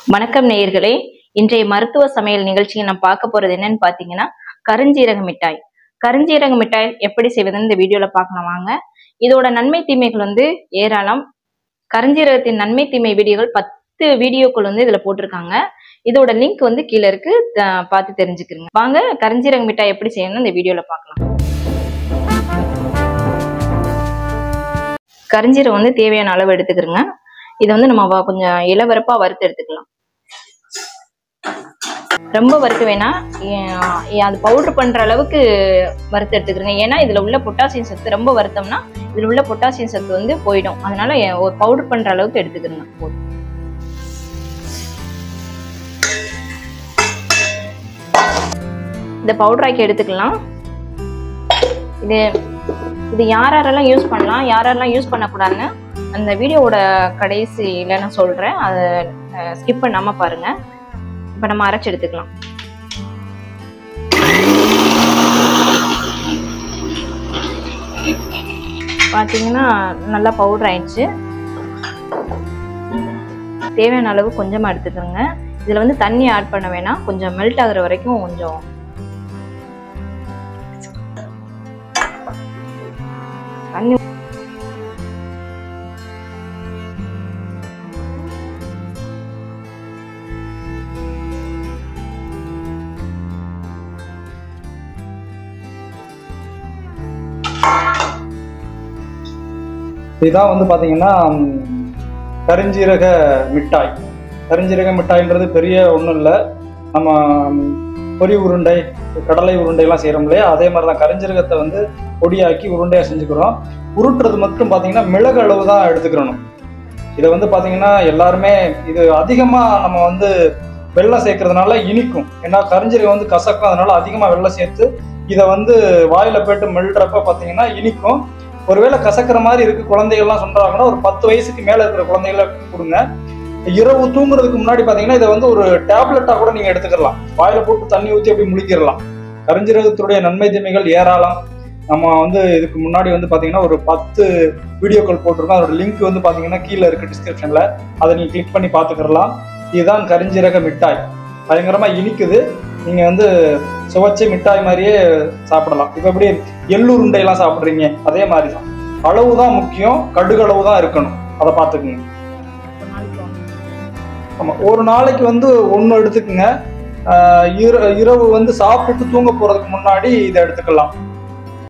வணக்கம் நேயர்களே. இன்றைய மருத்துவ சமையல் நிகழ்ச்சியை நம்ம பார்க்க போறது என்னன்னு பாத்தீங்கன்னா, கருஞ்சீரக மிட்டாய். கருஞ்சீரக மிட்டாய் எப்படி செய்வதுன்னு இந்த வீடியோல பார்க்கலாம் வாங்க. இதோட நன்மை தீமைகள் ஏராளம். கருஞ்சீரகத்தின் நன்மை தீமை வீடியோகள் 10 வீடியோக்கள் இதுல போட்டிருக்காங்க. இதோட லிங்க் கீழே இருக்கு, பார்த்து தெரிஞ்சுக்கிறீங்க. வாங்க கருஞ்சீரக மிட்டாய் எப்படி செய்யணும்னு இந்த வீடியோல பார்க்கலாம். கருஞ்சீரகம் தேவையான அளவு எடுத்துக்கிறோங்க. இதை நம்ம கொஞ்சம் இளவரப்பா வறுத்து எடுத்துக்கலாம். ரொம்ப வறுக்க வேணாம், அது பவுடர் பண்ற அளவுக்கு வறுத்து எடுத்துக்கிறேங்க. ஏன்னா இதுல உள்ள பொட்டாசியம் சத்து ரொம்ப வறுத்தோம்னா இதுல உள்ள பொட்டாசியம் சத்து போயிடும். அதனால ஒரு பவுடர் பண்ற அளவுக்கு எடுத்துக்கிறேங்க. போதும். இந்த பவுடர் ஆக்கி எடுத்துக்கலாம். இது யாரெல்லாம் யூஸ் பண்ணலாம், யாரெல்லாம் யூஸ் பண்ணக்கூடாதுன்னு அந்த வீடியோவோட கடைசியில நான் சொல்றேன். அதை ஸ்கிப் பண்ணாம பாருங்க. இப்ப நம்ம அரைச்சு எடுத்துக்கலாம். பாத்தீங்கன்னா நல்லா பவுடர் ஆயிடுச்சு. தேவையான அளவு கொஞ்சமா எடுத்துக்கோங்க. இதுல தண்ணி ஆட் பண்ண வேணாம், கொஞ்சம் மெல்ட் ஆகுற வரைக்கும் கொஞ்சம் தண்ணி. இதுதான் பாத்தீங்கன்னா கருஞ்சீரக மிட்டாய். கருஞ்சீரக மிட்டாய்ன்றது பெரிய ஒன்றும் இல்லை. நம்ம பொரி உருண்டை, கடலை உருண்டை எல்லாம் செய்யறோம் இல்லையா, அதே மாதிரிதான் கருஞ்சீரகத்தை பொடியாக்கி உருண்டையா செஞ்சுக்கிறோம். உருட்டுறது மட்டும் பாத்தீங்கன்னா மிளகு அளவு தான் எடுத்துக்கிறணும். இதை பாத்தீங்கன்னா எல்லாருமே இது அதிகமா நம்ம வெள்ளம் சேர்க்கறதுனால இனிக்கும். ஏன்னா கருஞ்சீரகம் கசக்கும், அதனால அதிகமா வெள்ளம் சேர்த்து இதை வாயில போயிட்டு மெல்றப்ப பாத்தீங்கன்னா இனிக்கும். ஒருவேளை கசக்கிற மாதிரி இருக்கு குழந்தைகள்லாம் சொல்றாங்கன்னா ஒரு 10 வயசுக்கு மேல இருக்கிற குழந்தைகளை கொடுங்க. இரவு தூங்குறதுக்கு முன்னாடி பாத்தீங்கன்னா இதை ஒரு டேப்லெட்டா கூட நீங்க எடுத்துக்கலாம். வாயில போட்டு தண்ணி ஊற்றி அப்படி முழிக்கிடலாம். கருஞ்சீரகத்துடைய நன்மை தீமைகள் ஏராளம். நம்ம இதுக்கு முன்னாடி பாத்தீங்கன்னா ஒரு 10 வீடியோக்கள் போட்டிருக்கோம். அதோட லிங்க் பாத்தீங்கன்னா கீழே இருக்கு டிஸ்கிரிப்ஷன்ல, அதை நீங்க கிளிக் பண்ணி பாத்துக்கலாம். இதுதான் கருஞ்சீரக மிட்டாய். பயங்கரமா இனிக்குது. நீங்க சுவைச்சு மிட்டாய் மாதிரியே சாப்பிடலாம். இப்ப எப்படி எள்ளு உருண்டையெல்லாம் சாப்பிடுறீங்க, அதே மாதிரிதான். அளவுதான் முக்கியம், கடுகளவு தான் இருக்கணும், அதை பார்த்துக்குங்க. ஆமா, ஒரு நாளைக்கு 1 எடுத்துக்குங்க. இரவு சாப்பிட்டு தூங்க போறதுக்கு முன்னாடி இதை எடுத்துக்கலாம்.